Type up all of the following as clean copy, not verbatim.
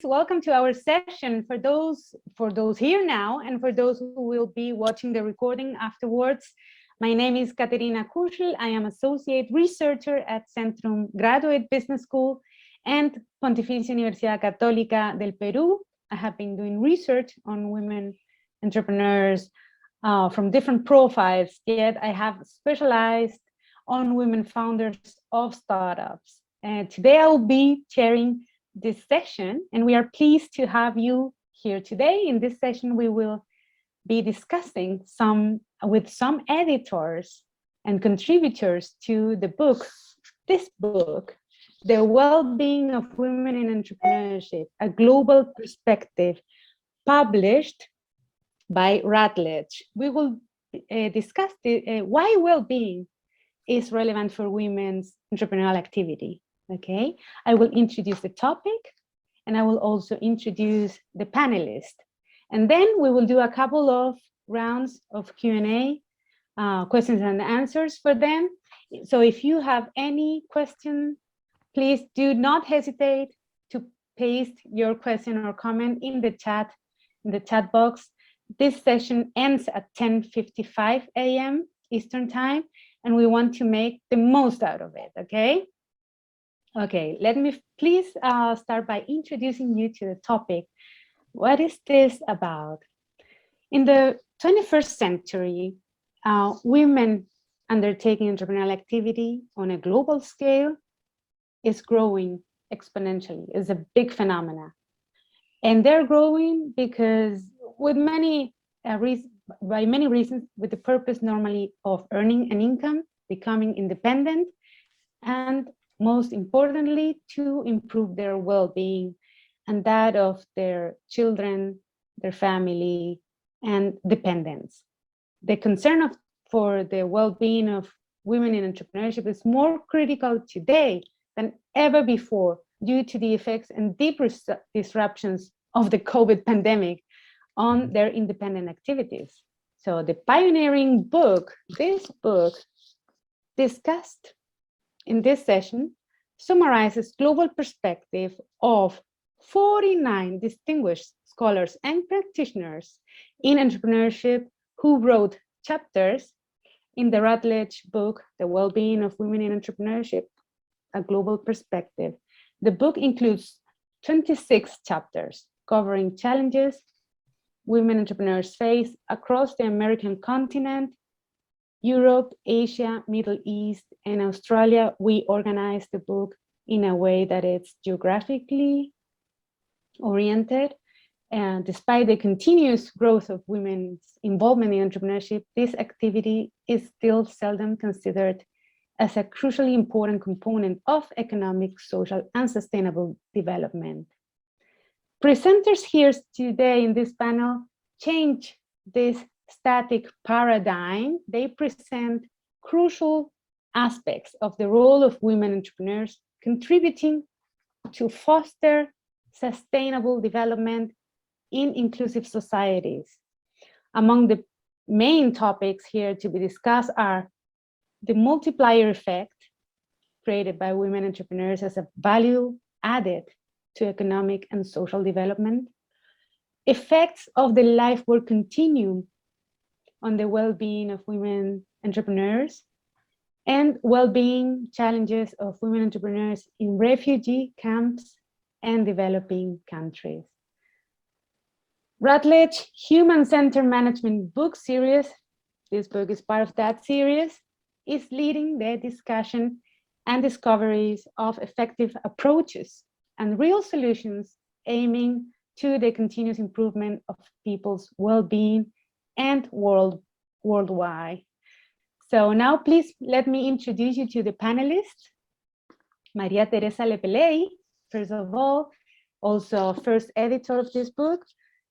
welcome to our session. For those here now and for those who will be watching the recording afterwards, my name is Caterina Kuschel. I am Associate Researcher at Centrum Graduate Business School and Pontificia Universidad Católica del Perú. I have been doing research on women entrepreneurs from different profiles, yet I have specialized on women founders of startups. And today I will be chairing this session, and we are pleased to have you here today. In this session, we will be discussing with some editors and contributors to the book, this book, The Wellbeing of Women in Entrepreneurship, a Global Perspective, published by Routledge. We will discuss why well-being is relevant for women's entrepreneurial activity. Okay, I will introduce the topic and I will also introduce the panelists. And then we will do a couple of rounds of Q&A, questions and answers for them. So if you have any question, please do not hesitate to paste your question or comment in the chat box. This session ends at 10:55 a.m. Eastern Time, and we want to make the most out of it, okay? Okay, let me please start by introducing you to the topic. What is this about? In the 21st century, women undertaking entrepreneurial activity on a global scale is growing exponentially. It's a big phenomena. And they're growing because with by many reasons, with the purpose normally of earning an income, becoming independent, and most importantly, to improve their well-being and that of their children, their family, and dependents. The concern for the well-being of women in entrepreneurship is more critical today than ever before due to the effects and deep disruptions of the COVID pandemic on their independent activities. So the pioneering book, this book, discussed in this session, summarizes global perspective of 49 distinguished scholars and practitioners in entrepreneurship who wrote chapters in the Routledge book, The Wellbeing of Women in Entrepreneurship, a Global Perspective. The book includes 26 chapters covering challenges women entrepreneurs face across the American continent, Europe, Asia, Middle East, and Australia. We organized the book in a way that it's geographically oriented. And despite the continuous growth of women's involvement in entrepreneurship, this activity is still seldom considered as a crucially important component of economic, social, and sustainable development. Presenters here today in this panel change this static paradigm. They present crucial aspects of the role of women entrepreneurs contributing to foster sustainable development in inclusive societies. Among the main topics here to be discussed are the multiplier effect created by women entrepreneurs as a value added to economic and social development, effects of the life-work continuum on the well-being of women entrepreneurs, and well-being challenges of women entrepreneurs in refugee camps and developing countries. Routledge Human-Centered Management book series, this book is part of that series, is leading the discussion and discoveries of effective approaches and real solutions aiming to the continuous improvement of people's well-being and worldwide. So now please let me introduce you to the panelists. Maria Teresa Lepeley, first of all, also first editor of this book.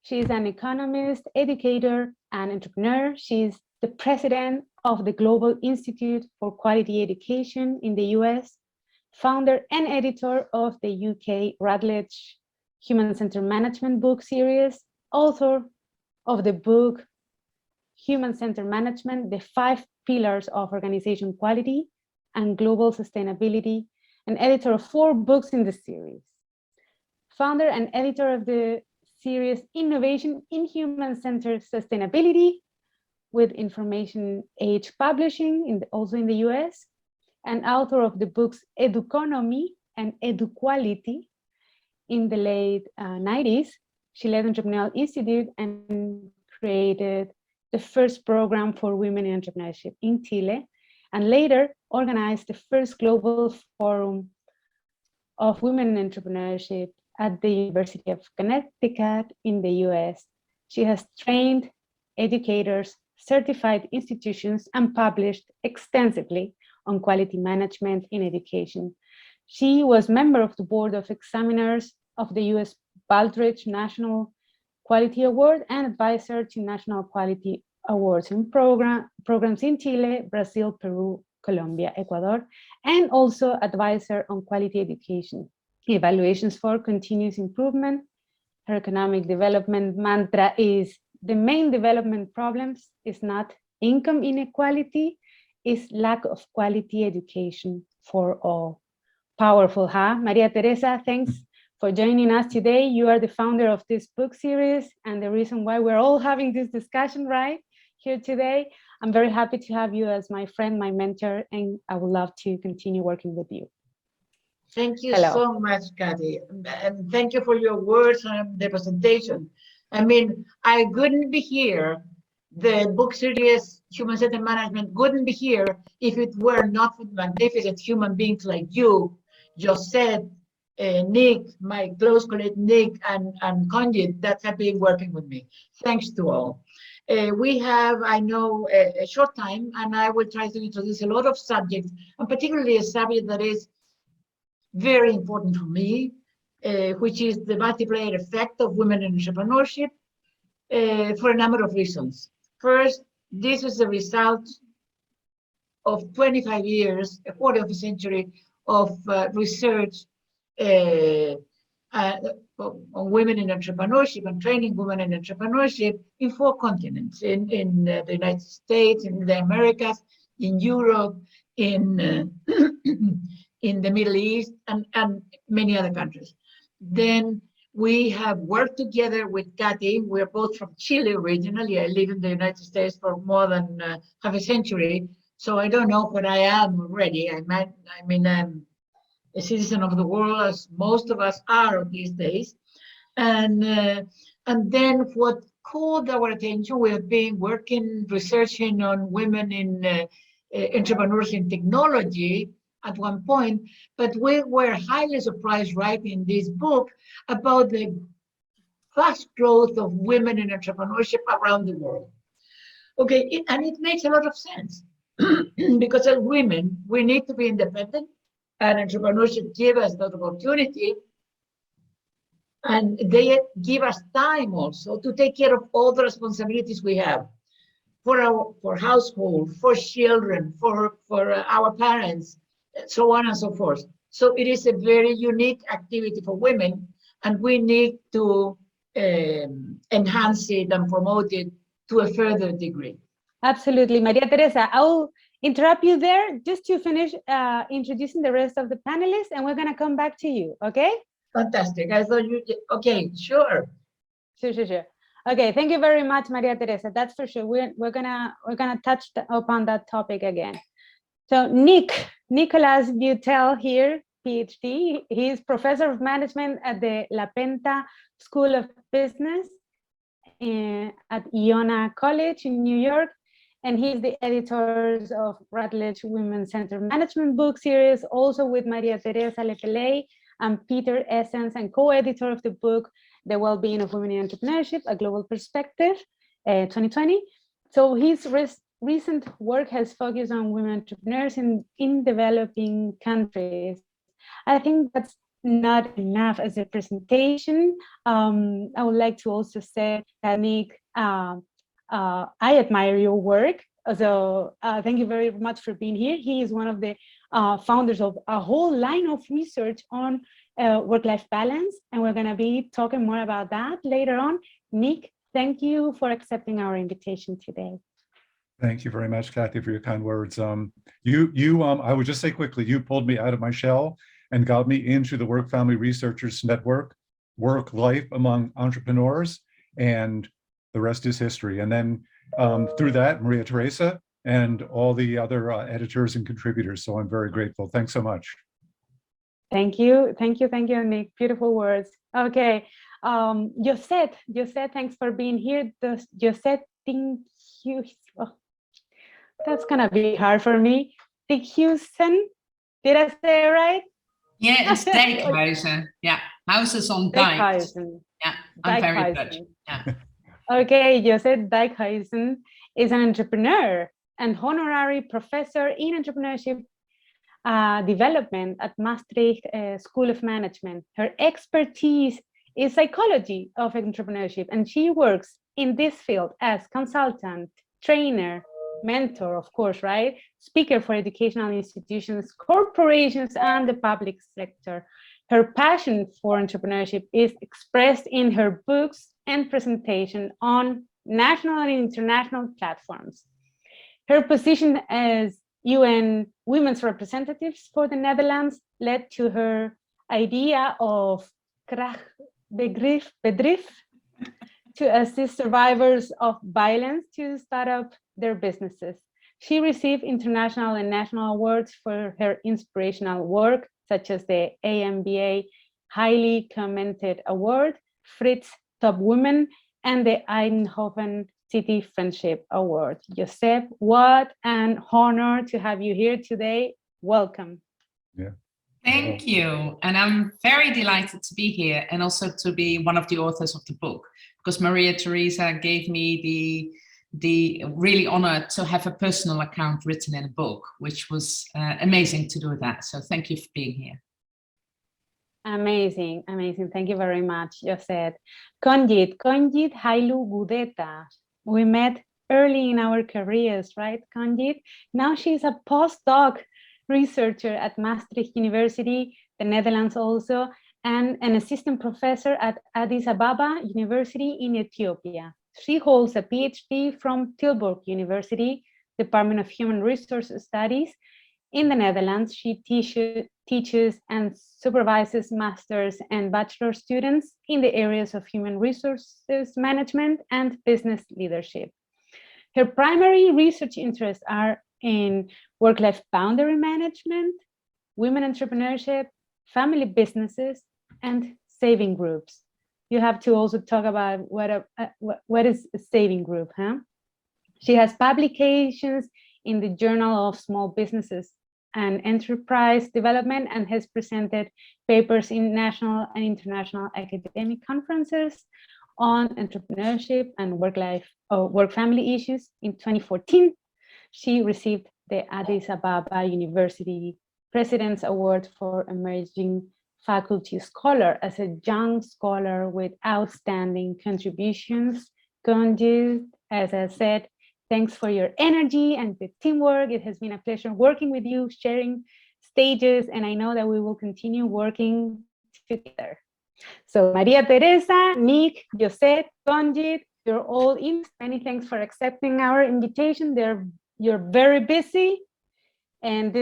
She's an economist, educator, and entrepreneur. She's the president of the Global Institute for Quality Education in the US, founder and editor of the UK Routledge Human-Centered Management book series, author of the book Human-Centered Management, the 5 Pillars of Organization Quality and Global Sustainability, and editor of 4 books in the series. founder and editor of the series Innovation in Human-Centered Sustainability with Information Age Publishing, also in the US, and author of the books Educonomy and Eduquality. In the late 90s, she led Entrepreneurial Institute and created the first program for women in entrepreneurship in Chile, and later organized the first global forum of women in entrepreneurship at the University of Connecticut in the US. She has trained educators, certified institutions, and published extensively on quality management in education. She was member of the board of examiners of the US Baldrige National Quality Award and advisor to National Quality Awards in programs in Chile, Brazil, Peru, Colombia, Ecuador, and also advisor on quality education, evaluations for continuous improvement. Her economic development mantra is the main development problems is not income inequality, is lack of quality education for all. Powerful, huh? Maria Teresa, thanks for joining us today. You are the founder of this book series and the reason why we're all having this discussion right here today. I'm very happy to have you as my friend, my mentor, and I would love to continue working with you. Thank you so much, Kathy. And thank you for your words and the presentation. I mean, I couldn't be here. The book series, Human-Centered Management, wouldn't be here if it were not for magnificent human beings like you, Josette, Nick, my close colleague Nick, and Conjit that have been working with me. Thanks to all. We have, I know, a short time, and I will try to introduce a lot of subjects, and particularly a subject that is very important for me, which is the multiplier effect of women in entrepreneurship, for a number of reasons. First, this is the result of 25 years, a quarter of a century of research on women in entrepreneurship and training women in entrepreneurship in 4 continents, in the United States, in the Americas, in Europe, in in the Middle East, and many other countries. Then we have worked together with Kathy. We're both from Chile originally. I live in the United States for more than half a century, so I don't know what I am already. I mean, I'm a citizen of the world, as most of us are these days. And then what caught our attention, we have been working, researching on women in entrepreneurship and technology at one point, but we were highly surprised writing this book about the fast growth of women in entrepreneurship around the world. Okay, and it makes a lot of sense because as women, we need to be independent, and entrepreneurship gives us that opportunity, and they give us time also to take care of all the responsibilities we have for household, for children, for our parents, so on and so forth. So it is a very unique activity for women, and we need to enhance it and promote it to a further degree. Absolutely, Maria Teresa. I'll interrupt you there just to finish introducing the rest of the panelists, and we're going to come back to you, okay? Fantastic. I thought you, okay, sure. Sure. Okay, thank you very much, Maria Teresa. That's for sure. We're gonna touch upon that topic again. So Nicolas Butel here, PhD. He's professor of management at the La Penta School of Business at Iona College in New York. And he's the editor of Routledge Women-Centered Management book series, also with Maria Teresa Lepeley and Peter Essence, and co-editor of the book, The Wellbeing of Women in Entrepreneurship, A Global Perspective, 2020. So his recent work has focused on women entrepreneurs in developing countries. I think that's not enough as a presentation. I would like to also say that, Nick, I admire your work. So thank you very much for being here. He is one of the founders of a whole line of research on work-life balance, and we're going to be talking more about that later on. Nick, thank you for accepting our invitation today. Thank you very much, Kathy, for your kind words. I would just say quickly, you pulled me out of my shell and got me into the Work Family Researchers Network. work life among entrepreneurs, and the rest is history. And then through that, Maria Teresa and all the other editors and contributors. So I'm very grateful. Thanks so much. Thank you, Nick. Beautiful words. Okay, Josette, thanks for being here. Josette, thank you. Oh, that's gonna be hard for me. Houston, did I say it right? Yeah, it's Dijkhuizen. Yeah, houses on dikes. Yeah, I'm very Dutch. Yeah. Okay, Josette Dijkhuizen is an entrepreneur and honorary professor in entrepreneurship development at Maastricht School of Management. Her expertise is psychology of entrepreneurship, and she works in this field as consultant, trainer, mentor, of course, right? Speaker for educational institutions, corporations, and the public sector. Her passion for entrepreneurship is expressed in her books and presentation on national and international platforms. Her position as UN Women's Representatives for the Netherlands led to her idea of krachtbedrijf to assist survivors of violence to start up their businesses. She received international and national awards for her inspirational work, such as the AMBA Highly Commended Award, Fritz Top Women, and the Eindhoven City Friendship Award. Joseph, what an honor to have you here today. Welcome. Yeah. Thank you. And I'm very delighted to be here and also to be one of the authors of the book, because Maria Teresa gave me the really honor to have a personal account written in a book, which was amazing to do that. So thank you for being here. Amazing. Thank you very much, Josette. Conjit Hailu Gudeta. We met early in our careers, right, Conjit? Now she's a postdoc researcher at Maastricht University, the Netherlands also, and an assistant professor at Addis Ababa University in Ethiopia. She holds a PhD from Tilburg University, Department of Human Resources Studies. In the Netherlands, she teaches and supervises master's and bachelor students in the areas of human resources management and business leadership. Her primary research interests are in work-life boundary management, women entrepreneurship, family businesses, and saving groups. You have to also talk about what is a saving group, huh? She has publications in the Journal of Small Businesses and Enterprise Development, and has presented papers in national and international academic conferences on entrepreneurship and work-family issues. In 2014, she received the Addis Ababa University President's Award for Emerging Faculty Scholar as a young scholar with outstanding contributions. Conjit, as I said, thanks for your energy and the teamwork. It has been a pleasure working with you, sharing stages, and I know that we will continue working together. So Maria Teresa, Nick, Josette, Conjit, you're all in. Many thanks for accepting our invitation. You're very busy, and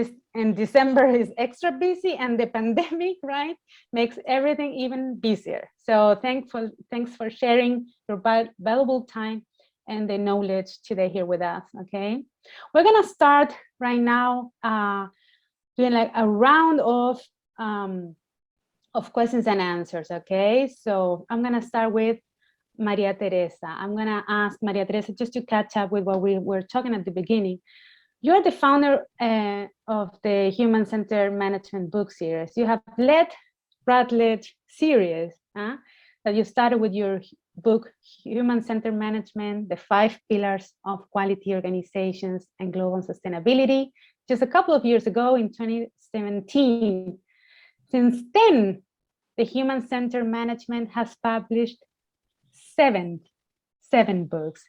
December is extra busy, and the pandemic, right, makes everything even busier. So thanks for sharing your valuable time and the knowledge today here with us. Okay, we're gonna start right now doing like a round of questions and answers. Okay, so I'm gonna start with Maria Teresa. I'm gonna ask Maria Teresa just to catch up with what we were talking at the beginning. You're the founder of the Human Centered Management book series. You have led Routledge series that you started with your book, Human Centered Management, the 5 Pillars of Quality Organizations and Global Sustainability, just a couple of years ago in 2017. Since then, the Human Centered Management has published seven books.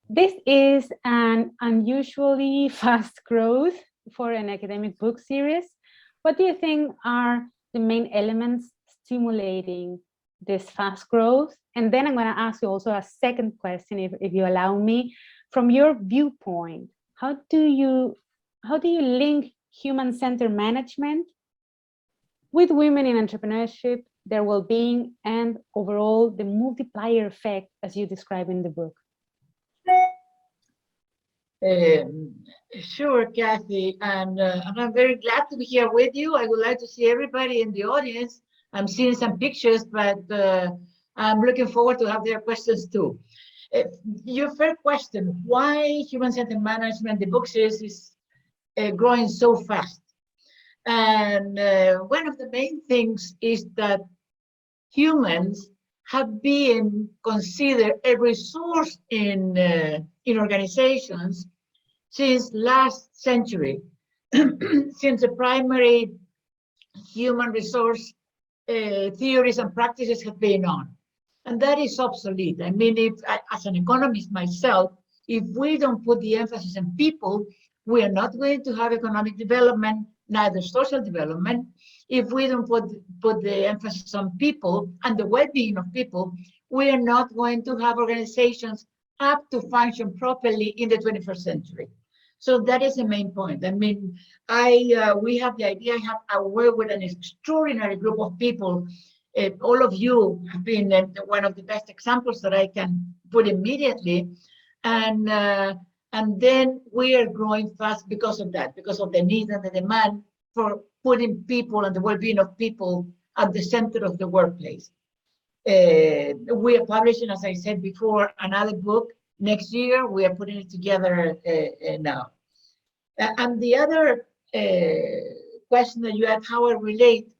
This is an unusually fast growth for an academic book series. What do you think are the main elements stimulating this fast growth? And then I'm going to ask you also a second question, if you allow me. From your viewpoint, how do you link human-centered management with women in entrepreneurship, their well-being, and overall the multiplier effect as you describe in the book? Sure, Kathy, and I'm very glad to be here with you. I would like to see everybody in the audience. I'm seeing some pictures, but I'm looking forward to have their questions too. Your first question, why human-centered management, the book series, is growing so fast? And one of the main things is that humans have been considered a resource in organizations since last century, since the primary human resource theories and practices have been on. And that is obsolete. I mean, if, as an economist myself, if we don't put the emphasis on people, we are not going to have economic development, neither social development. If we don't put the emphasis on people and the well-being of people, we are not going to have organizations up to function properly in the 21st century. So that is the main point. I mean, we have the idea, I work with an extraordinary group of people. All of you have been one of the best examples that I can put immediately. And then we are growing fast because of that, because of the need and the demand for putting people and the well-being of people at the center of the workplace. We are publishing, as I said before, another book next year. We are putting it together now. And the other question that you had, how I relate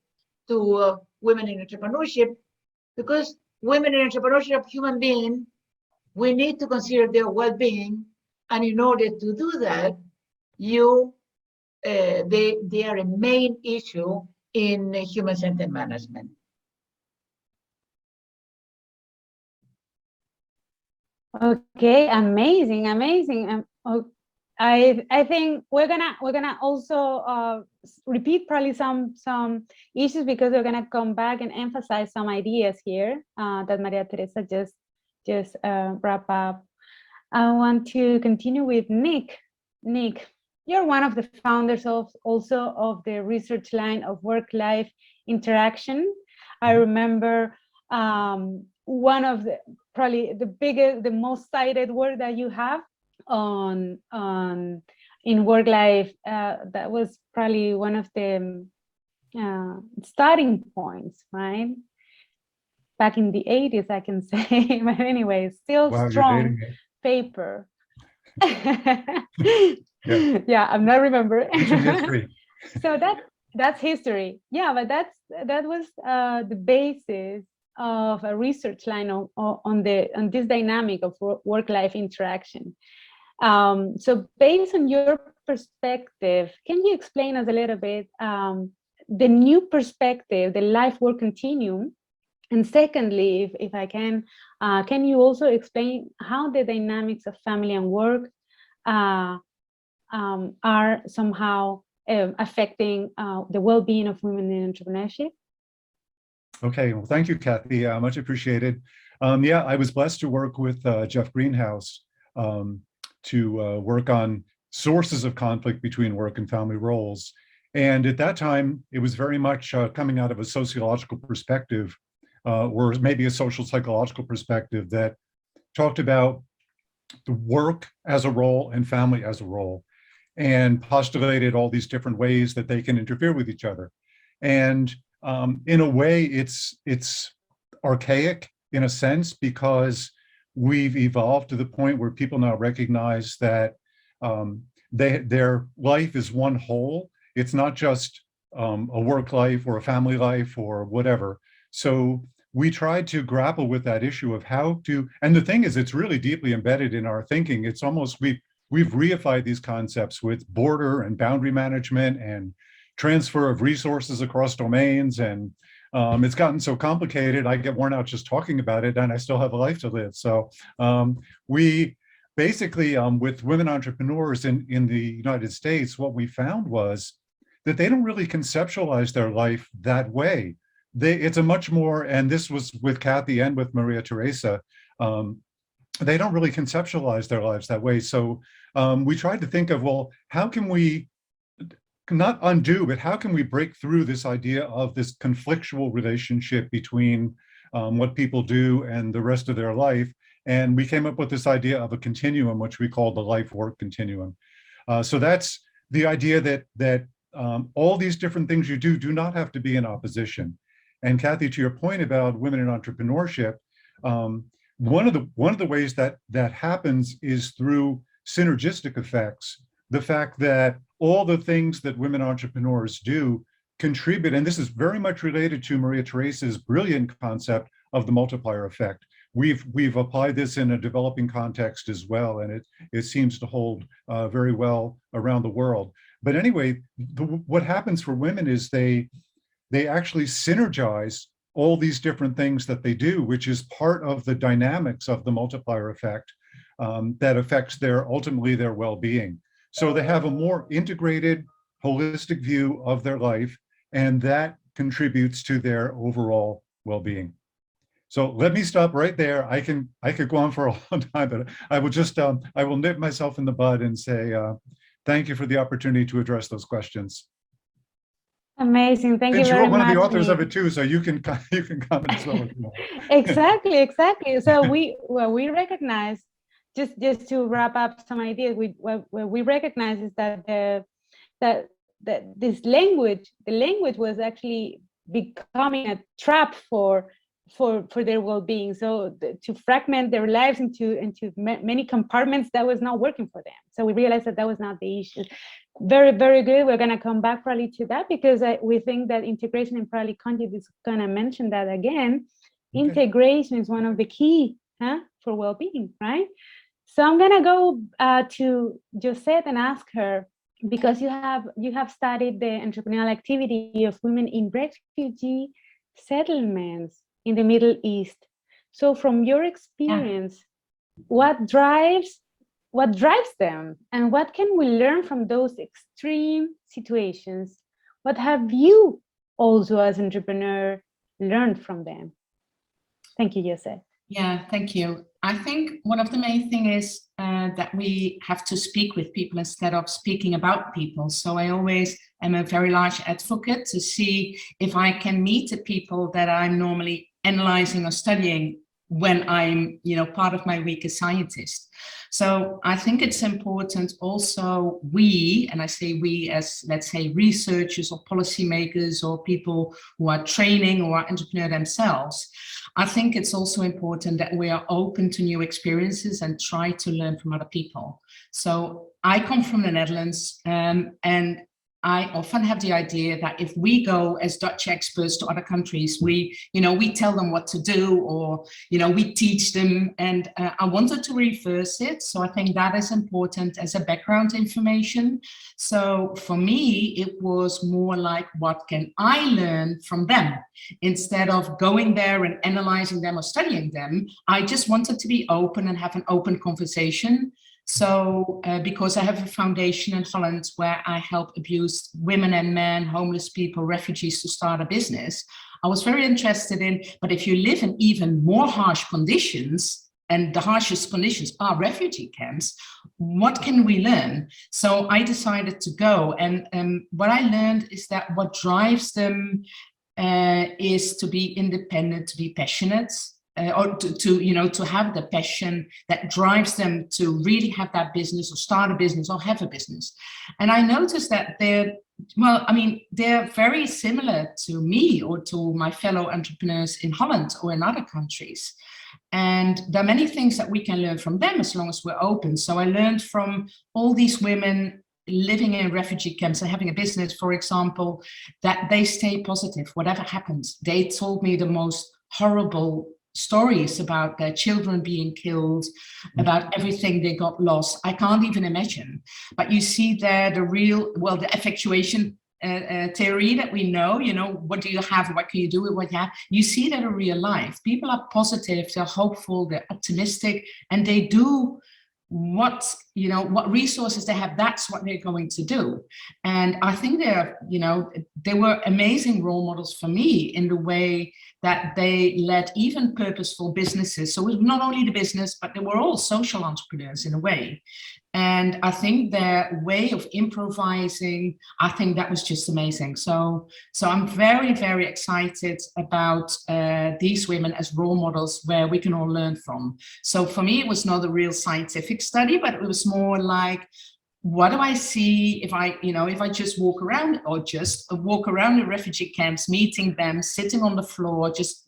to women in entrepreneurship, because women in entrepreneurship are human beings, we need to consider their well-being, and in order to do that, they are a main issue in human-centered management. Okay, amazing, amazing. I think we're gonna also repeat probably some issues, because we're gonna come back and emphasize some ideas here that Maria Teresa just wrap up. I want to continue with Nick. Nick, you're one of the founders also of the research line of work-life interaction. I remember one of the probably the most cited work that you have on in work-life, that was probably one of the starting points, right? Back in the 80s, I can say, but anyway, still Wow, strong paper. Yeah, I'm not remembering. History. So that's history. Yeah, but that was the basis of a research line on this dynamic of work-life interaction. So based on your perspective, can you explain us a little bit the new perspective, the life-work continuum? And secondly, if I can you also explain how the dynamics of family and work are somehow affecting the well-being of women in entrepreneurship? Okay, well, thank you, Kathy. Much appreciated. Yeah, I was blessed to work with Jeff Greenhouse to work on sources of conflict between work and family roles. And at that time, it was very much coming out of a sociological perspective, or maybe a social psychological perspective, that talked about the work as a role and family as a role, and postulated all these different ways that they can interfere with each other. And in a way, it's archaic in a sense, because we've evolved to the point where people now recognize that their life is one whole. It's not just a work life or a family life or whatever. So we tried to grapple with that issue of how to, and the thing is, it's really deeply embedded in our thinking. It's almost, we've reified these concepts with border and boundary management and transfer of resources across domains. And it's gotten so complicated, I get worn out just talking about it, and I still have a life to live. So we basically, with women entrepreneurs in the United States, what we found was that they don't really conceptualize their life that way. It's a much more, and this was with Kathy and with Maria Teresa, they don't really conceptualize their lives that way. So we tried to think of, well, how can we not undo, but how can we break through this idea of this conflictual relationship between what people do and the rest of their life? And we came up with this idea of a continuum, which we call the life-work continuum. So that's the idea that all these different things you do not have to be in opposition. And Kathy, to your point about women in entrepreneurship, one of the ways that happens is through synergistic effects. The fact that all the things that women entrepreneurs do contribute, and this is very much related to Maria Theresa's brilliant concept of the multiplier effect. We've applied this in a developing context as well, and it seems to hold very well around the world. But anyway, what happens for women is they actually synergize all these different things that they do, which is part of the dynamics of the multiplier effect that affects ultimately their well-being. So they have a more integrated, holistic view of their life, and that contributes to their overall well-being. So let me stop right there. I could go on for a long time, but I will nip myself in the bud and say thank you for the opportunity to address those questions. Amazing, thank you very much. You're one of the authors of it too, so you can comment as well. Exactly. So we recognize, just to wrap up some ideas, what we recognize is that this language, the language was actually becoming a trap for their well-being. So to fragment their lives into many compartments, that was not working for them. So we realized that was not the issue. Very, very good. We're going to come back probably to that, because we think that integration, and probably Conji is going to mention that again. Okay. Integration is one of the key for well-being, right? So I'm going to go to Josette and ask her, because you have studied the entrepreneurial activity of women in refugee settlements in the Middle East. So from your experience, what drives them, and what can we learn from those extreme situations? What have you also as entrepreneur learned from them? Thank you, Josette. Yeah, thank you. I think one of the main things is that we have to speak with people instead of speaking about people. So I always am a very large advocate to see if I can meet the people that I'm normally analyzing or studying when I'm, part of my week as scientist. So I think it's important also and I say we as, let's say, researchers or policymakers or people who are training or are entrepreneur themselves, I think it's also important that we are open to new experiences and try to learn from other people. So I come from the Netherlands, and I often have the idea that if we go as Dutch experts to other countries, we tell them what to do, or, we teach them, and I wanted to reverse it. So I think that is important as a background information. So for me, it was more like, what can I learn from them? Instead of going there and analyzing them or studying them, I just wanted to be open and have an open conversation. So because I have a foundation in Holland where I help abused women and men, homeless people, refugees to start a business, I was very interested in, but if you live in even more harsh conditions, and the harshest conditions are refugee camps, what can we learn? So I decided to go, and what I learned is that what drives them is to be independent, to be passionate, or to have the passion that drives them to really have that business or start a business or have a business. And I noticed that they're very similar to me or to my fellow entrepreneurs in Holland or in other countries. And there are many things that we can learn from them as long as we're open. So I learned from all these women living in refugee camps and having a business, for example, that they stay positive, whatever happens. They told me the most horrible stories about their children being killed, about everything they got lost. I can't even imagine. But you see there the effectuation theory that we know, what do you have, what can you do with what you have? You see that in real life. People are positive, they're hopeful, they're optimistic, and they do what resources they have, that's what they're going to do. And I think they were amazing role models for me in the way that they led even purposeful businesses. So it was not only the business, but they were all social entrepreneurs in a way. And I think their way of improvising, I think that was just amazing. So I'm very, very excited about these women as role models where we can all learn from. So for me, it was not a real scientific study, but it was more like, what do I see if I just walk around, or just walk around the refugee camps, meeting them, sitting on the floor, just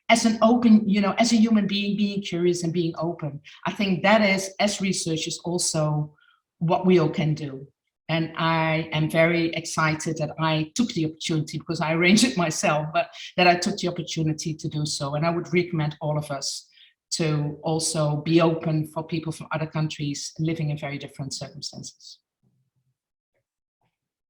as an open, as a human being, being curious and being open. I think that is, as researchers, also what we all can do. And I am very excited that I took the opportunity, because I arranged it myself, but that I took the opportunity to do so. And I would recommend all of us to also be open for people from other countries living in very different circumstances.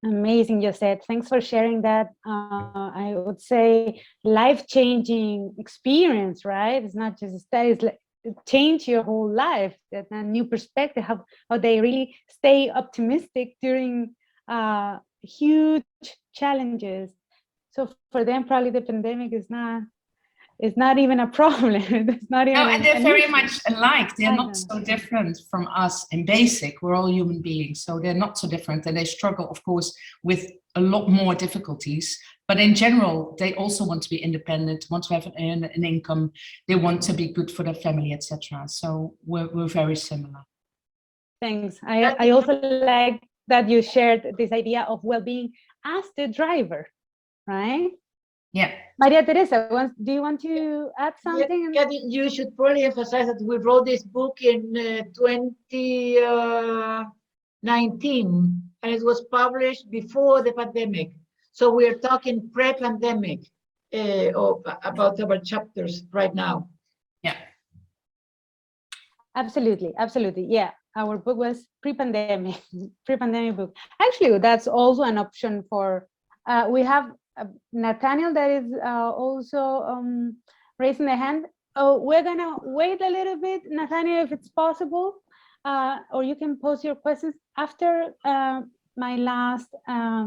Amazing, Josette. Thanks for sharing that. I would say life-changing experience, right? It's not just studies, it change your whole life, that a new perspective, how they really stay optimistic during huge challenges. So for them, probably the pandemic is not even a problem. It's not even. No, and they're very issue. much alike. They're not so different from us in basic. We're all human beings, so they're not so different. And they struggle, of course, with a lot more difficulties. But in general, they also want to be independent, want to have an income. They want to be good for their family, etc. So we're very similar. Thanks. I also like that you shared this idea of well-being as the driver, right? Yeah. Maria Teresa, do you want to add something? Yeah, you should probably emphasize that we wrote this book in 2019, and it was published before the pandemic. So we're talking pre-pandemic about our chapters right now. Yeah. Absolutely. Yeah. Our book was pre-pandemic book. Actually, that's also an option for, we have Nathaniel that is also raising the hand. Oh, we're gonna wait a little bit, Nathaniel, if it's possible, or you can pose your questions after my last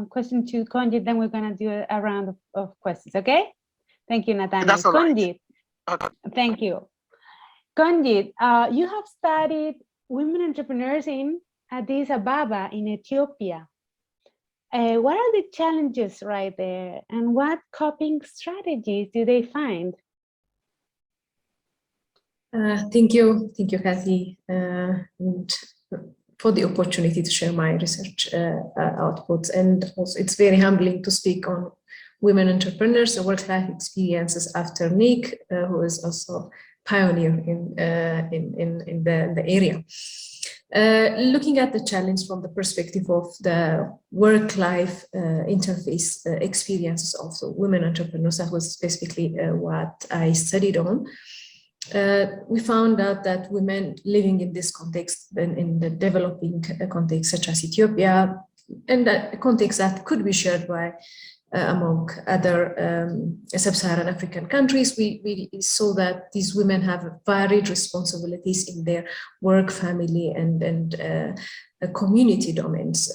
question to Conjit. Then we're gonna do a round of questions. Okay? Thank you, Nathaniel. That's all right. Conjit. Okay. Thank you. Conjit, you have studied women entrepreneurs in Addis Ababa in Ethiopia. What are the challenges right there, and what coping strategies do they find? Thank you, Kathy, and for the opportunity to share my research outputs. And also, it's very humbling to speak on women entrepreneurs and work-life experiences after Nick, who is also pioneer in the area. Looking at the challenge from the perspective of the work-life interface experiences of the women entrepreneurs, that was specifically what I studied on. We found out that women living in this context, in the developing context such as Ethiopia, and a context that could be shared by among other sub-Saharan African countries, we saw that these women have varied responsibilities in their work, family, and community domains.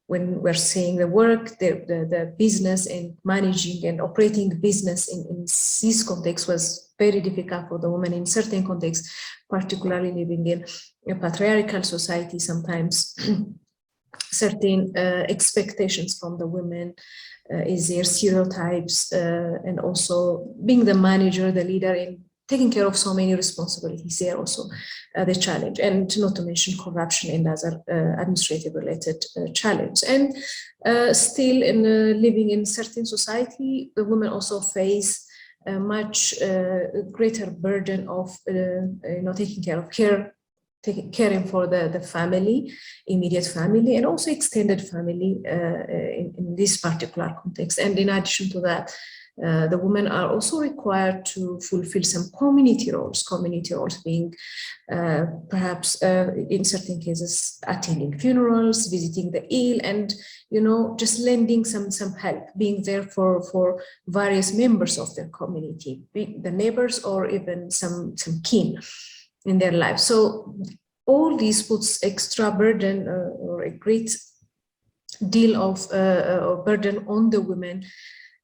When we're seeing the work, the business, and managing and operating business in this context was very difficult for the women in certain contexts, particularly living in a patriarchal society. Sometimes certain expectations from the women is their stereotypes, and also being the manager, the leader, in taking care of so many responsibilities there also the challenge, and not to mention corruption and other administrative related challenge. And still in living in certain society, the women also face a much greater burden of taking care of caring for the family, immediate family, and also extended family in this particular context. And in addition to that, the women are also required to fulfill some community roles being perhaps in certain cases attending funerals, visiting the ill, and just lending some help, being there for various members of their community, be the neighbors or even some kin in their lives. So all this puts extra burden or a great deal of burden on the women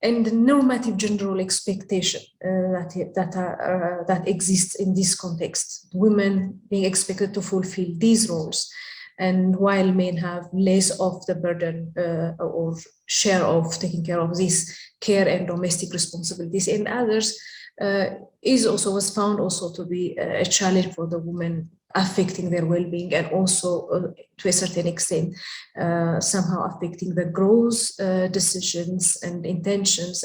and the normative general expectation that exists in this context. Women being expected to fulfill these roles, and while men have less of the burden or share of taking care of this care and domestic responsibilities, and others was found also to be a challenge for the women, affecting their well-being, and also to a certain extent somehow affecting the growth decisions and intentions,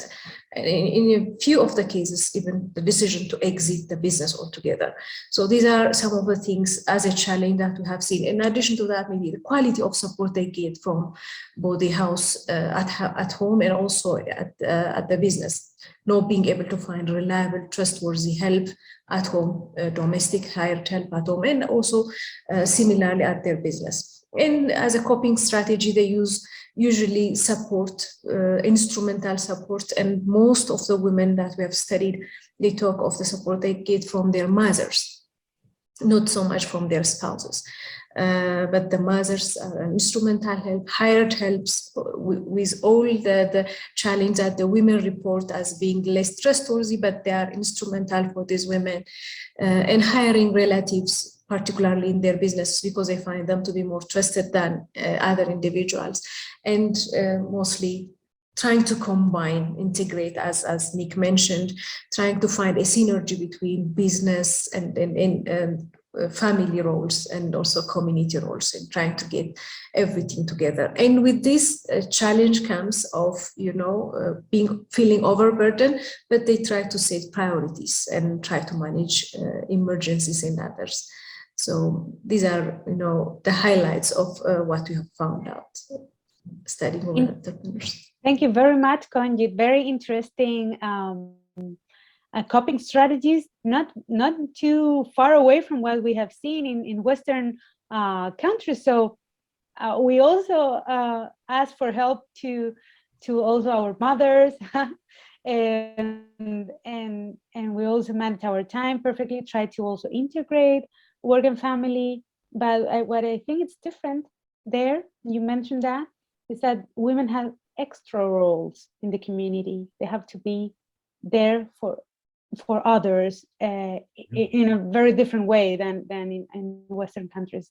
and in a few of the cases even the decision to exit the business altogether. So these are some of the things as a challenge that we have seen. In addition to that, maybe the quality of support they get from both the house at home and also at the business, not being able to find reliable, trustworthy help at home, domestic hired help at home, and also similarly at their business. And as a coping strategy, they use usually support, instrumental support, and most of the women that we have studied, they talk of the support they get from their mothers, not so much from their spouses. But the mothers are instrumental help, hired helps with all the challenge that the women report as being less trustworthy, but they are instrumental for these women, and hiring relatives, particularly in their business, because they find them to be more trusted than other individuals, and mostly trying to combine, integrate, as Nick mentioned, trying to find a synergy between business and family roles and also community roles, and trying to get everything together. And with this challenge comes of, feeling overburdened, but they try to set priorities and try to manage emergencies and others. So these are, the highlights of what we have found out studying women entrepreneurs. Thank you very much, Konjit. Very interesting coping strategies, not too far away from what we have seen in Western countries. So we also ask for help to also our mothers, and we also manage our time perfectly. Try to also integrate work and family. But what I think it's different there, you mentioned that, is that women have extra roles in the community. They have to be there for others in a very different way than in Western countries,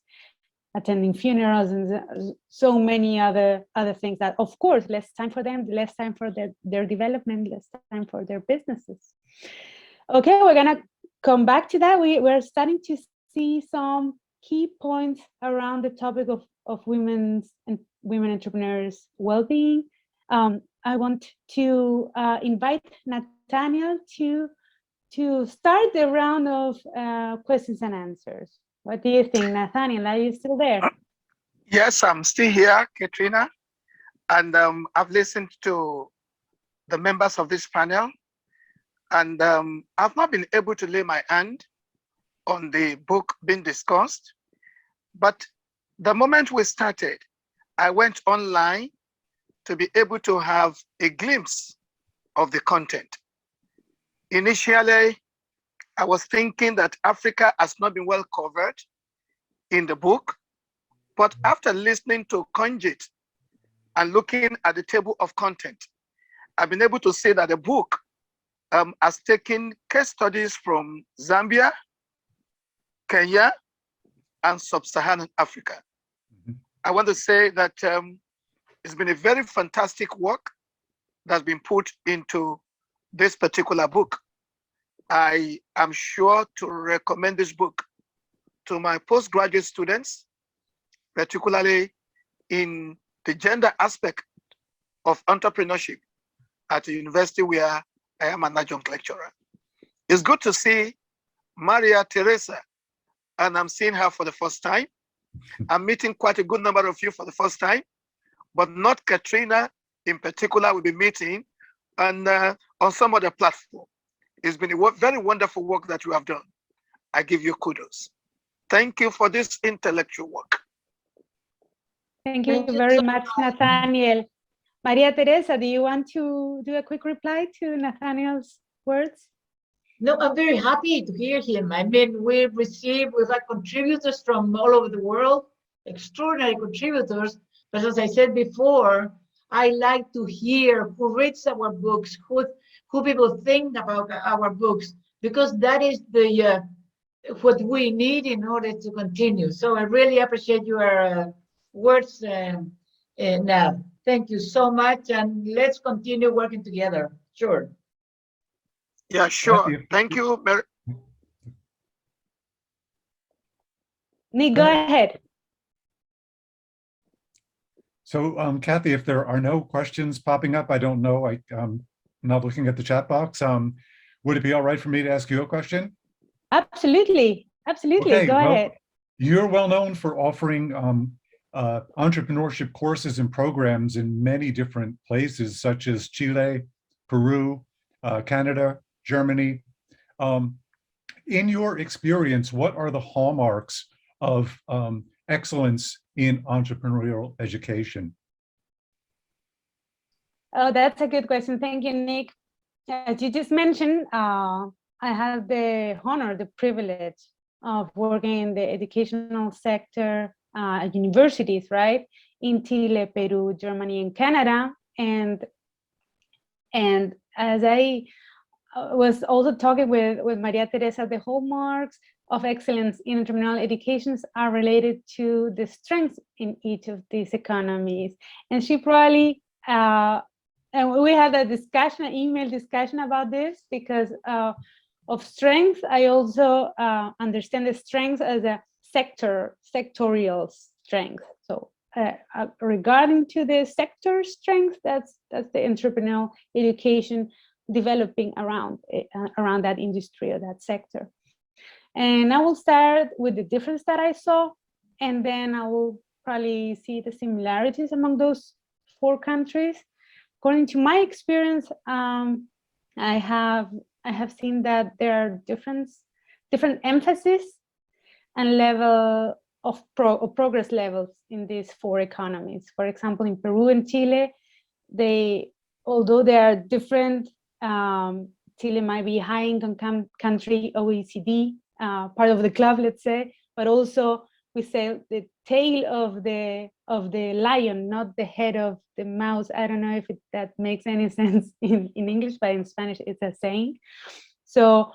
attending funerals and so many other things that, of course, less time for them, less time for their development, less time for their businesses. Okay, we're gonna come back to that. We're starting to see some key points around the topic of women entrepreneurs' well-being. I want to invite Nathaniel to start the round of questions and answers. What do you think, Nathaniel? Are you still there? Yes, I'm still here, Katrina. And I've listened to the members of this panel, and I've not been able to lay my hand on the book being discussed. But the moment we started, I went online to be able to have a glimpse of the content. Initially, I was thinking that Africa has not been well covered in the book, but after listening to Konjit and looking at the table of content, I've been able to say that the book has taken case studies from Zambia, Kenya, and Sub-Saharan Africa. I want to say that it's been a very fantastic work that's been put into this particular book. I am sure to recommend this book to my postgraduate students, particularly in the gender aspect of entrepreneurship at the university where I am an adjunct lecturer. It's good to see Maria Teresa, and I'm seeing her for the first time. I'm meeting quite a good number of you for the first time, but not Katrina in particular. We'll be meeting and on some other platform. It's been a very wonderful work that you have done. I give you kudos. Thank you for this intellectual work. Thank you very much, Nathaniel. Maria Teresa, do you want to do a quick reply to Nathaniel's words? No, I'm very happy to hear him. I mean, we've had contributors from all over the world, extraordinary contributors. But as I said before, I like to hear who reads our books, who people think about our books, because that is the what we need in order to continue. So I really appreciate your words now. Thank you so much, and let's continue working together. Sure. Yeah, sure. Kathy, Thank you. Nick, go ahead. So, Kathy, if there are no questions popping up, I don't know, I'm not looking at the chat box. Would it be all right for me to ask you a question? Absolutely. Absolutely. Okay, Go well, ahead. you're well known for offering entrepreneurship courses and programs in many different places, such as Chile, Peru, Canada, Germany. In your experience, what are the hallmarks of excellence in entrepreneurial education? Oh, that's a good question. Thank you, Nick. As you just mentioned, I had the honor, the privilege of working in the educational sector at universities, right? In Chile, Peru, Germany, and Canada. And as I was also talking with Maria Teresa, the hallmarks of excellence in entrepreneurial educations are related to the strengths in each of these economies. And she probably, and we had a discussion, an email discussion about this, because of strengths, I also understand the strengths as a sectorial strength. So regarding to the sector strength, that's the entrepreneurial education developing around that industry or that sector. And I will start with the difference that I saw, and then I will probably see the similarities among those 4 countries. According to my experience, I have seen that there are different emphasis and level of progress levels in these 4 economies. For example, in Peru and Chile, although they are different, Chile might be high income country, OECD, part of the club, let's say, but also we say the tail of the lion, not the head of the mouse. I don't know if that makes any sense in English, but in Spanish it's a saying. So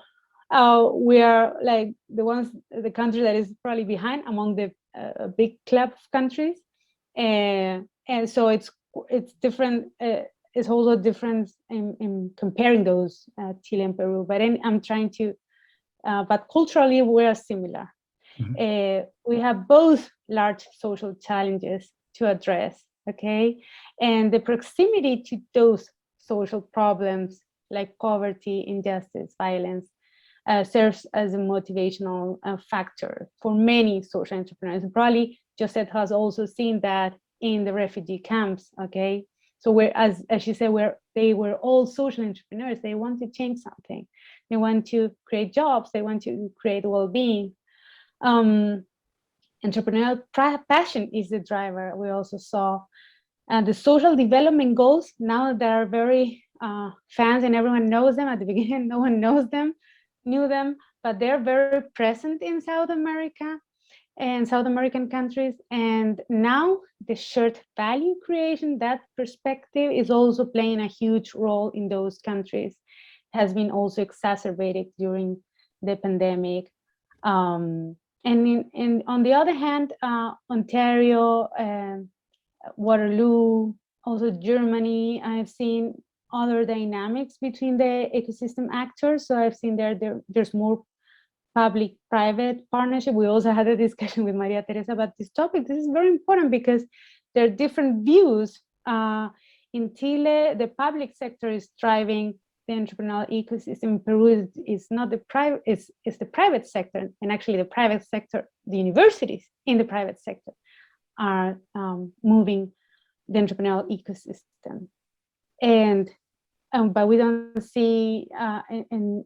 we are like the country that is probably behind among the big club of countries, and so it's different. It's also different in comparing those Chile and Peru. But I'm trying to, but culturally we are similar. Mm-hmm. We have both large social challenges to address, okay? And the proximity to those social problems like poverty, injustice, violence, serves as a motivational factor for many social entrepreneurs. Probably Josette has also seen that in the refugee camps, okay? So as she said, they were all social entrepreneurs. They want to change something. They want to create jobs. They want to create well-being. Entrepreneurial passion is the driver. We also saw the social development goals. Now they are very fans and everyone knows them. At the beginning, no one knew them, but they're very present in South America and South American countries. And now the shared value creation, that perspective is also playing a huge role in those countries, has been also exacerbated during the pandemic. And on the other hand, Ontario, Waterloo, also Germany, I've seen other dynamics between the ecosystem actors. So I've seen there's more public-private partnership. We also had a discussion with Maria Teresa about this topic. This is very important because there are different views. In Chile, the public sector is driving the entrepreneurial ecosystem. In Peru, is not the private, it's the private sector. And actually the private sector, the universities in the private sector are moving the entrepreneurial ecosystem. But we don't see in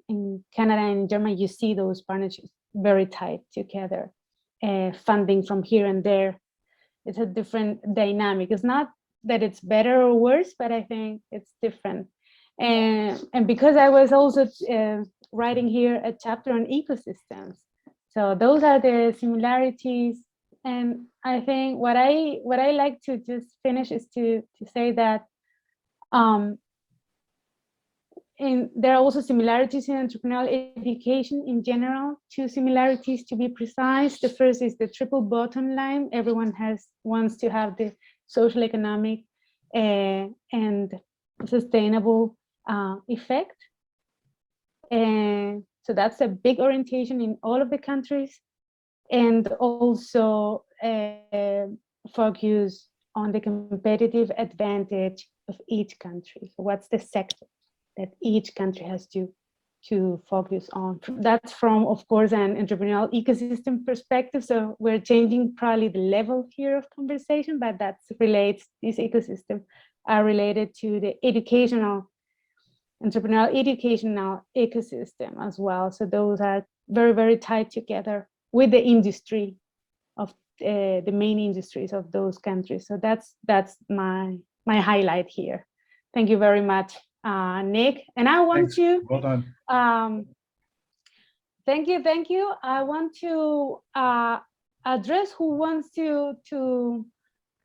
Canada and Germany, you see those partnerships very tight together, funding from here and there. It's a different dynamic. It's not that it's better or worse, but I think it's different. And because I was also writing here a chapter on ecosystems. So those are the similarities And I think what I like to just finish is to say that there are also similarities in entrepreneurial education in general. Two similarities to be precise. The first is the triple bottom line. Everyone wants to have the social, economic, and sustainable effect. And so that's a big orientation in all of the countries, and also focus on the competitive advantage of each country. So what's the sector that each country has to focus on? That's from, of course, an entrepreneurial ecosystem perspective. So we're changing probably the level here of conversation, but that relates, these ecosystems are related to the entrepreneurial educational ecosystem as well. So those are very, very tied together with the industry of the main industries of those countries. So that's my highlight here. Thank you very much, Nick. And I want Thanks. to Well done. thank you. I want to address who wants to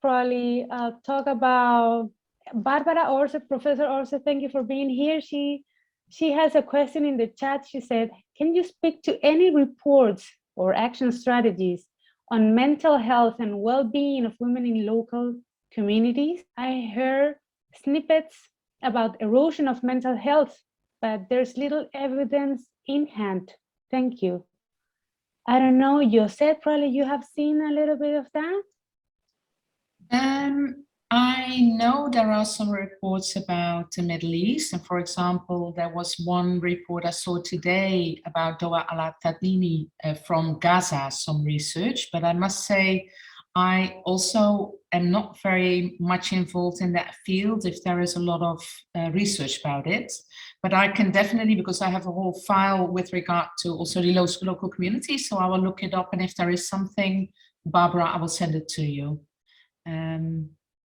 probably talk about Barbara Orse, Professor Orse. Thank you for being here. She has a question in the chat. She said, can you speak to any reports or action strategies on mental health and well-being of women in local communities? I heard snippets about erosion of mental health, but there's little evidence in hand. Thank you. I don't know, Josette, probably you have seen a little bit of that? I know there are some reports about the Middle East, and for example, there was one report I saw today about Doa Al-Tadini from Gaza, some research, but I must say I also am not very much involved in that field if there is a lot of research about it. But I can definitely, because I have a whole file with regard to also the local community, so I will look it up, and if there is something, Barbara, I will send it to you.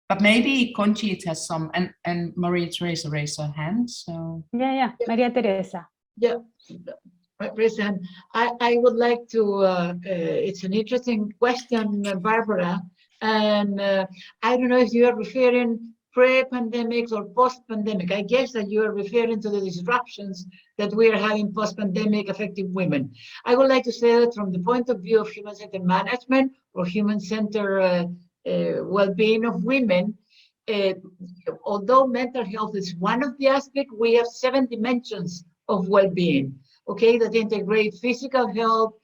But maybe Conchit has some, and Maria Teresa raised her hand. So yeah. Maria Teresa. Yeah, raise your hand. I would like to. It's an interesting question, Barbara, and I don't know if you are referring pre-pandemic or post-pandemic. I guess that you are referring to the disruptions that we are having post-pandemic affecting women. I would like to say that from the point of view of human-centered management or human-centered well-being of women, although mental health is one of the aspects, we have 7 dimensions of well-being, okay, that integrate physical health,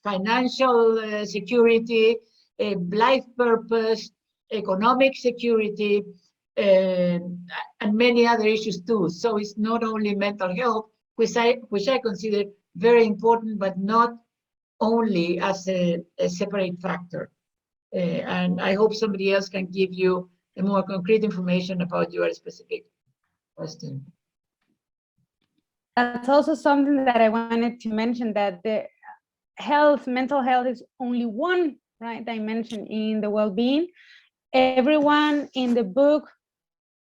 financial security, life purpose, economic security, and many other issues too. So it's not only mental health, which I consider very important, but not only as a separate factor. And I hope somebody else can give you a more concrete information about your specific question. That's also something that I wanted to mention, that the mental health is only one, right, dimension in the well-being. Everyone in the book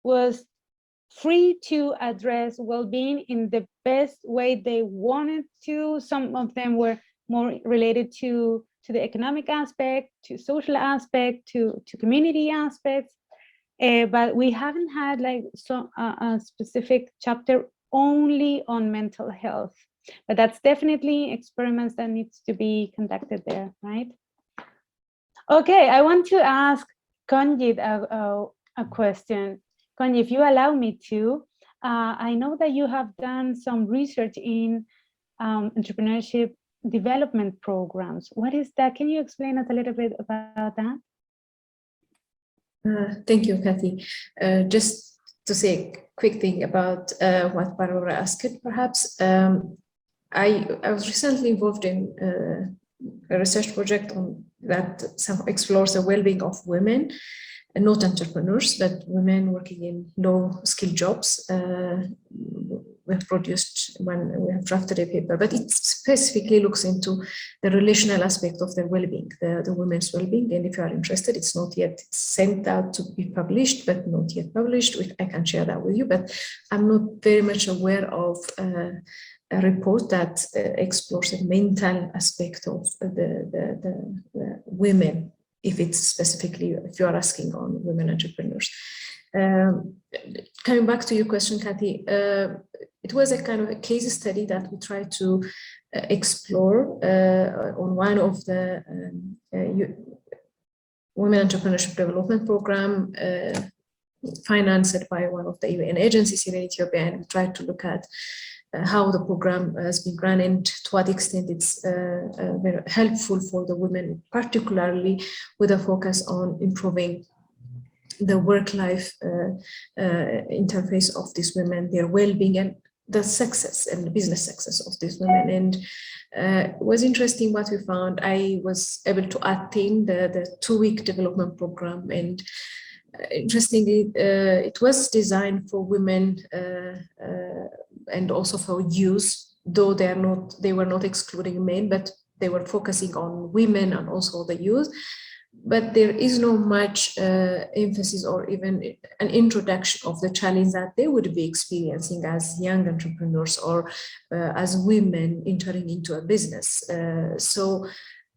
was free to address well-being in the best way they wanted to. Some of them were more related to the economic aspect, to social aspect, to community aspects, but we haven't had like a specific chapter only on mental health. But that's definitely experiments that needs to be conducted there, right? Okay, I want to ask Conjit a question. Conjit, if you allow me to, I know that you have done some research in entrepreneurship development programs. What is that? Can you explain us a little bit about that? Thank you, Kathy. Just to say a quick thing about what Barbara asked, perhaps. I was recently involved in a research project that explores the well-being of women, not entrepreneurs, but women working in low-skilled jobs, we have produced when we have drafted a paper, but it specifically looks into the relational aspect of their well-being, the women's well-being. And if you are interested, it's not yet sent out to be published, but not yet published. I can share that with you, but I'm not very much aware of a report that explores the mental aspect of the women, if it's specifically, if you are asking on women entrepreneurs. Coming back to your question, Kathy, it was a kind of a case study that we tried to explore on one of the Women Entrepreneurship Development Program financed by one of the UN agencies here in Ethiopia, and we tried to look at how the program has been run and to what extent it's very helpful for the women, particularly with a focus on improving the work-life interface of these women, their well-being, and the success and the business success of these women. And it was interesting what we found. I was able to attend the 2-week development program, and interestingly, it was designed for women and also for youth, though they were not excluding men, but they were focusing on women and also the youth. But there is no much emphasis or even an introduction of the challenge that they would be experiencing as young entrepreneurs or as women entering into a business. So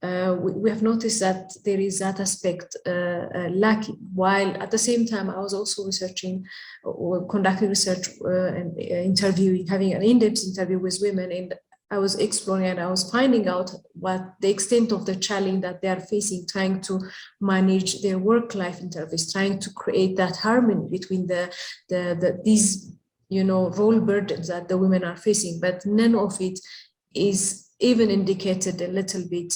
we have noticed that there is that aspect lacking, while at the same time I was also researching or conducting research and interviewing, having an in-depth interview with women, and I was exploring and I was finding out what the extent of the challenge that they are facing, trying to manage their work-life interface, trying to create that harmony between these role burdens that the women are facing, but none of it is even indicated a little bit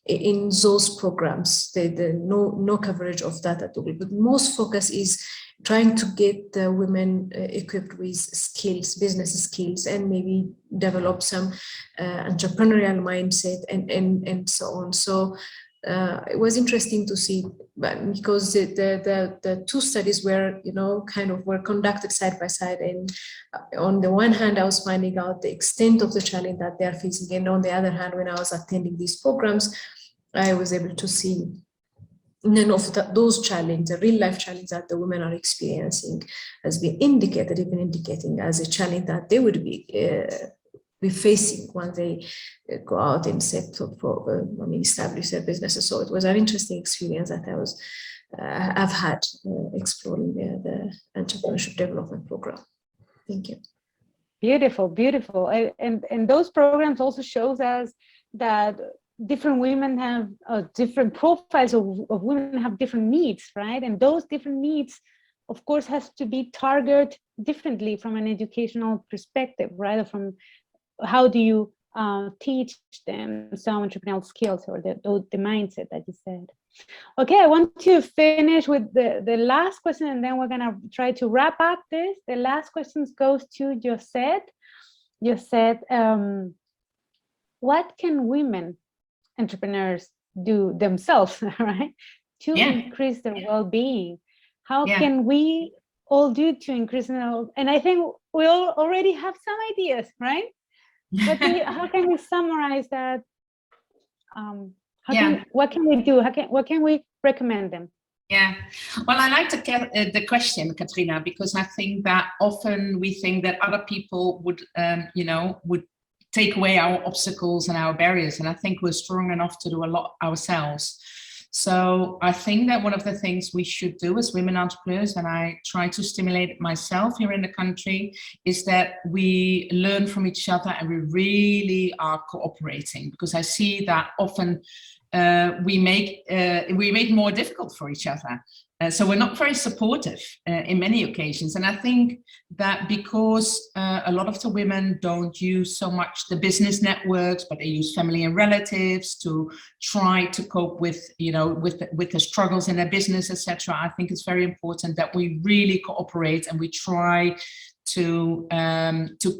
in those programs. No coverage of that at all. But most focus is trying to get the women equipped with skills, business skills, and maybe develop some entrepreneurial mindset and so on. So it was interesting to see, but because the 2 studies were were conducted side by side, and on the one hand I was finding out the extent of the challenge that they are facing, and on the other hand, when I was attending these programs, I was able to see none of those challenges, the real life challenge that the women are experiencing, has been indicating as a challenge that they would be facing when they go out and establish their businesses. So it was an interesting experience that I've had exploring the Entrepreneurship Development Program. Thank you. Beautiful, beautiful. And those programs also shows us that different women have different profiles of women have different needs, right? And those different needs, of course, has to be targeted differently from an educational perspective, right? From how do you teach them some entrepreneurial skills or the mindset that you said. Okay, I want to finish with the last question, and then we're gonna try to wrap up this. The last question goes to Josette. Josette, what can women entrepreneurs do themselves, right, to increase their well-being? How can we all do to increase and I think we all already have some ideas, right? But how can we summarize that? What can we do? What can we recommend them? Yeah, well, I like to get the question, Katrina, because I think that often we think that other people would take away our obstacles and our barriers. And I think we're strong enough to do a lot ourselves. So I think that one of the things we should do as women entrepreneurs, and I try to stimulate it myself here in the country, is that we learn from each other and we really are cooperating, because I see that often we make it more difficult for each other. So we're not very supportive in many occasions. And I think that because a lot of the women don't use so much the business networks, but they use family and relatives to try to cope with, with the struggles in their business, etc. I think it's very important that we really cooperate and we try to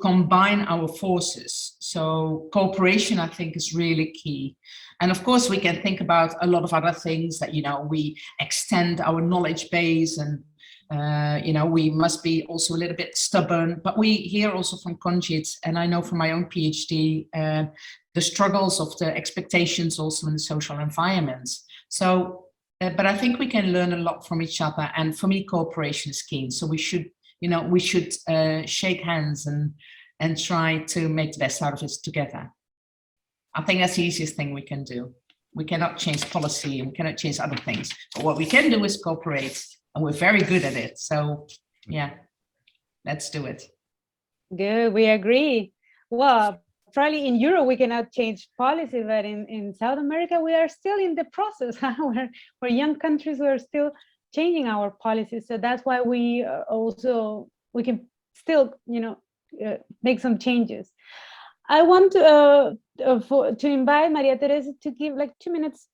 combine our forces. So cooperation, I think, is really key. And of course, we can think about a lot of other things that, we extend our knowledge base and We must be also a little bit stubborn, but we hear also from Conjit, and I know from my own PhD, the struggles of the expectations also in the social environments. So, but I think we can learn a lot from each other. And for me, cooperation is key. So we should shake hands and try to make the best out of it together. I think that's the easiest thing we can do. We cannot change policy and we cannot change other things. But what we can do is cooperate, and we're very good at it. So yeah, let's do it. Good, we agree. Well, probably in Europe we cannot change policy, but in South America we are still in the process. We're young countries, we're still changing our policies. So that's why we can still, make some changes. I want to invite Maria Teresa to give like 2 minutes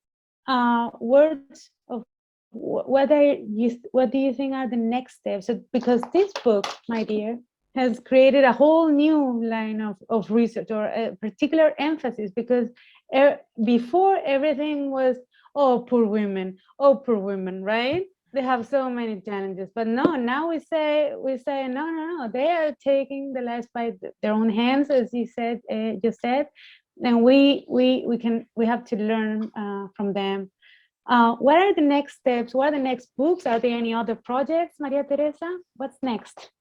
words of what do you think are the next steps? So, because this book, my dear, has created a whole new line of research, or a particular emphasis, because before everything was, oh, poor women, right? They have so many challenges, but no, now we say no, they are taking the lives by their own hands, as you said, and we have to learn from them. What are the next steps? What are the next books? Are there any other projects, Maria Teresa? What's next?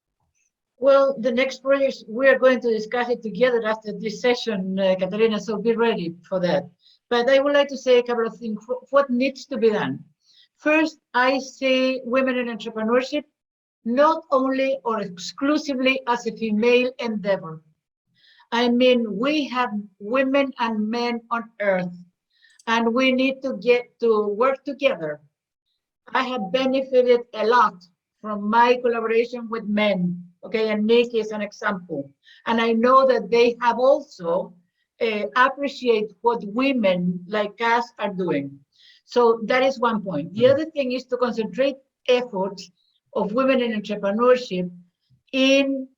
Well, the next projects, we are going to discuss it together after this session, Katarina, so be ready for that. But I would like to say a couple of things, what needs to be done. First, I see women in entrepreneurship not only or exclusively as a female endeavor. I mean, we have women and men on earth, and we need to get to work together. I have benefited a lot from my collaboration with men, okay, and Nick is an example. And I know that they have also appreciate what women like us are doing. So that is one point. The other thing is to concentrate efforts of women in entrepreneurship in,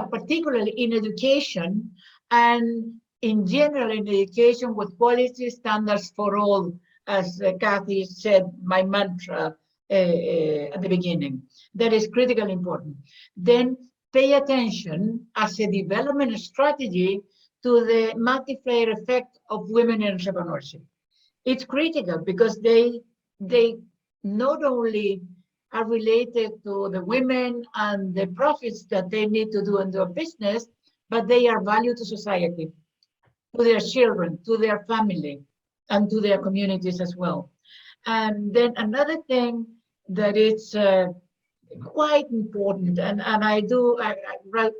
particularly in education, and in general in education with quality standards for all, as Kathy said, my mantra at the beginning. That is critically important. Then pay attention as a development strategy to the multiplier effect of women in entrepreneurship. It's critical because they not only are related to the women and the profits that they need to do in their business, but they are value to society, to their children, to their family, and to their communities as well. And then another thing that is quite important, and I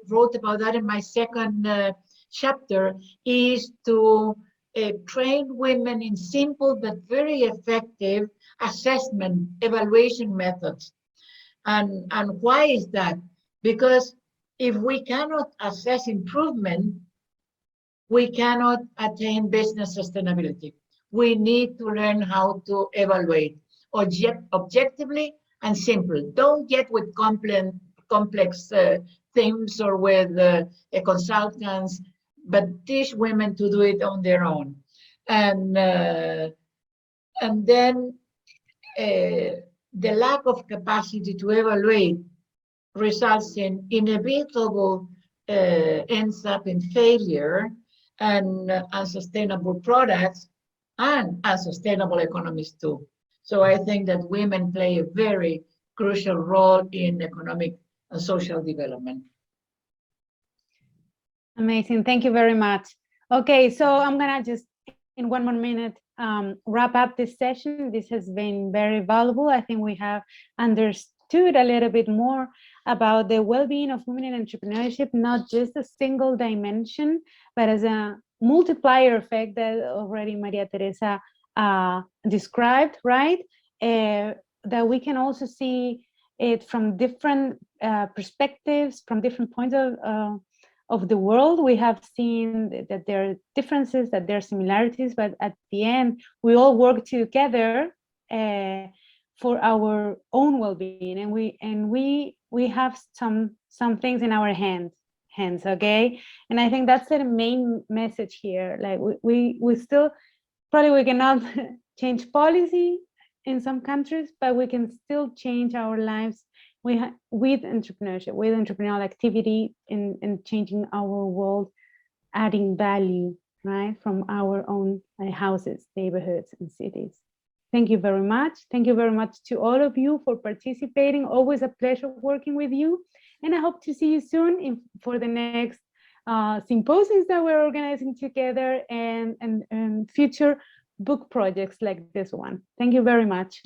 wrote about that in my second chapter, is to train women in simple but very effective assessment evaluation methods. And why is that? Because if we cannot assess improvement, we cannot attain business sustainability. We need to learn how to evaluate objectively and simple. Don't get with complex themes or with consultants, but teach women to do it on their own. And then the lack of capacity to evaluate results in inevitable ends up in failure and unsustainable products and unsustainable economies too. So I think that women play a very crucial role in economic and social development. Amazing, thank you very much. Okay, so I'm gonna just in 1 more minute wrap up this session. This has been very valuable. I think we have understood a little bit more about the well-being of women in entrepreneurship, not just a single dimension, but as a multiplier effect that already Maria Teresa described, right? That we can also see it from different perspectives, from different points of the world. We have seen that there are differences, that there are similarities, but at the end, we all work together for our own well-being, and we have some things in our hands, okay? And I think that's the main message here. Like we still, probably we cannot change policy in some countries, but we can still change our lives with entrepreneurship, with entrepreneurial activity in changing our world, adding value, right, from our own houses, neighborhoods, and cities. Thank you very much. Thank you very much to all of you for participating. Always a pleasure working with you. And I hope to see you soon for the next symposiums that we're organizing together and future book projects like this one. Thank you very much.